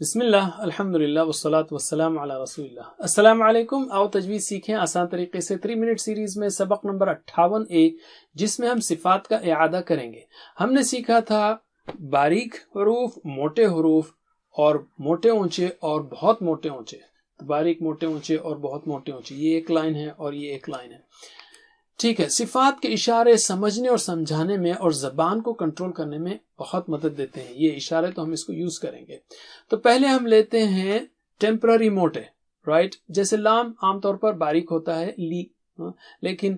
بسم اللہ الحمدللہ والصلاة والسلام علی رسول اللہ۔ السلام علیکم، آؤ تجوید سیکھیں آسان طریقے سے 3 منٹ سیریز میں سبق نمبر 58A، جس میں ہم صفات کا اعادہ کریں گے۔ ہم نے سیکھا تھا باریک حروف، موٹے حروف اور موٹے اونچے اور بہت موٹے اونچے، باریک موٹے اونچے اور بہت موٹے اونچے، یہ ایک لائن ہے اور یہ ایک لائن ہے، ٹھیک ہے۔ صفات کے اشارے سمجھنے اور سمجھانے میں اور زبان کو کنٹرول کرنے میں بہت مدد دیتے ہیں یہ اشارے، تو ہم اس کو یوز کریں گے۔ تو پہلے ہم لیتے ہیں ٹیمپرری موٹے، رائٹ، جیسے لام عام طور پر باریک ہوتا ہے لی، لیکن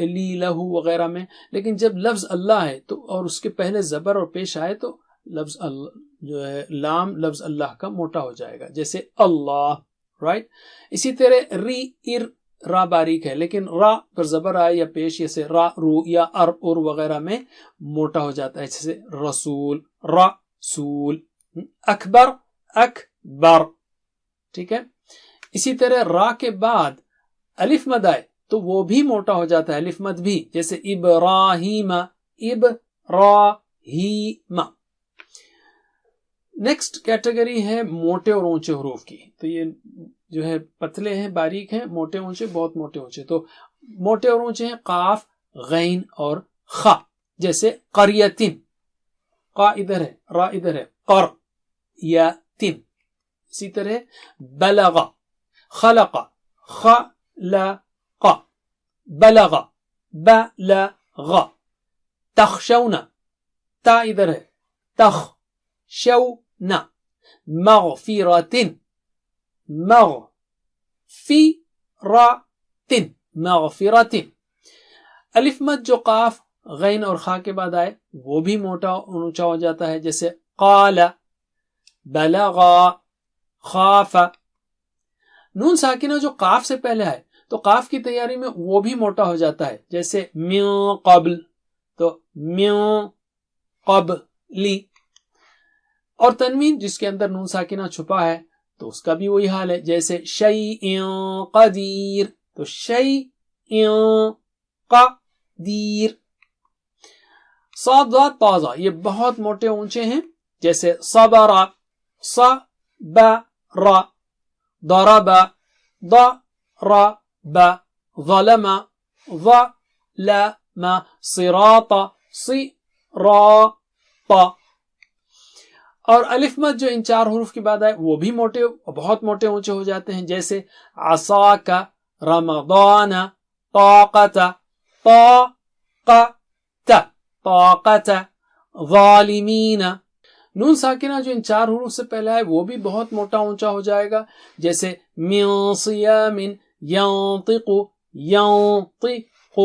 لی لہو وغیرہ میں، لیکن جب لفظ اللہ ہے تو اور اس کے پہلے زبر اور پیش آئے تو لفظ اللہ جو ہے لام لفظ اللہ کا موٹا ہو جائے گا، جیسے اللہ، رائٹ۔ اسی طرح ری ار را باریک ہے، لیکن را پر زبر آئے یا پیش، جیسے را رو یا ار ار وغیرہ میں موٹا ہو جاتا ہے، جیسے رسول، را سول، اکبر اکبر، ٹھیک ہے۔ اسی طرح را کے بعد الف مد آئے تو وہ بھی موٹا ہو جاتا ہے، الف مد بھی، جیسے ابراہیم ابراہیم۔ نیکسٹ کیٹیگری ہے موٹے اور اونچے حروف کی، تو یہ جو ہے پتلے ہیں، باریک ہیں، موٹے اونچے، بہت موٹے اونچے۔ تو موٹے اور اونچے ہیں قاف، غین اور خا، جیسے قریتن، قا ادھر ہے، را ادھر ہے، قر یا تن۔ اسی طرح بلغ، خلق، خلق، بلغ، بلغ، تخشون، تا ادھر ہے، تخشون، مغفرتن، مغفرتن، مغفرتن۔ الف مد جو قاف، غین اور خا کے بعد آئے وہ بھی موٹا اونچا ہو جاتا ہے، جیسے قال، بلغا، خاف۔ نون ساکنہ جو قاف سے پہلے آئے تو قاف کی تیاری میں وہ بھی موٹا ہو جاتا ہے، جیسے من قبل، تو من قبلی۔ اور تنوین جس کے اندر نون ساکنہ چھپا ہے تو اس کا بھی وہی حال ہے، جیسے شیء قدیر، تو شیء قدیر۔ صاد ضاد طازہ یہ بہت موٹے اونچے ہیں، جیسے صبر، صبر، ضرب، ضرب، ظلم، ظلم، صراط، صراط۔ اور الف مد جو ان 4 حروف کے بعد آئے وہ بھی موٹے، بہت موٹے اونچے ہو جاتے ہیں، جیسے عصاک، رمضان، طاقت، طاقت، طاقت، ظالمین۔ نون ساکنہ جو ان 4 حروف سے پہلے آئے وہ بھی بہت موٹا اونچا ہو جائے گا، جیسے من صیام، ینطق، ینطق،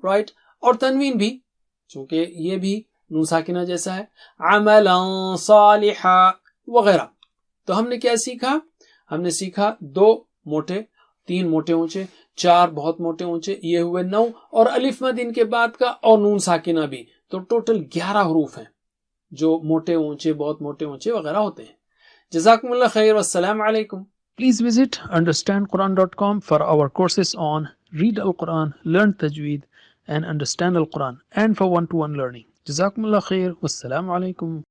رائٹ۔ اور تنوین بھی چونکہ یہ بھی نون ساکنہ جیسا ہے، عملا صالحا وغیرہ۔ تو ہم نے کیا سیکھا؟ ہم نے سیکھا 2 موٹے، 3 موٹے اونچے، 4 بہت موٹے اونچے، یہ ہوئے 9، اور الف مد ان کے بعد کا اور نون ساکنہ بھی، تو ٹوٹل 11 حروف ہیں جو موٹے اونچے، بہت موٹے اونچے وغیرہ ہوتے ہیں۔ جزاکم اللہ خیر، والسلام علیکم۔ Please visit understandquran.com for our courses on Read Al-Quran, Learn Tajweed and Understand Al-Quran, and for one-to-one learning. جزاکم اللہ خیر، والسلام علیکم۔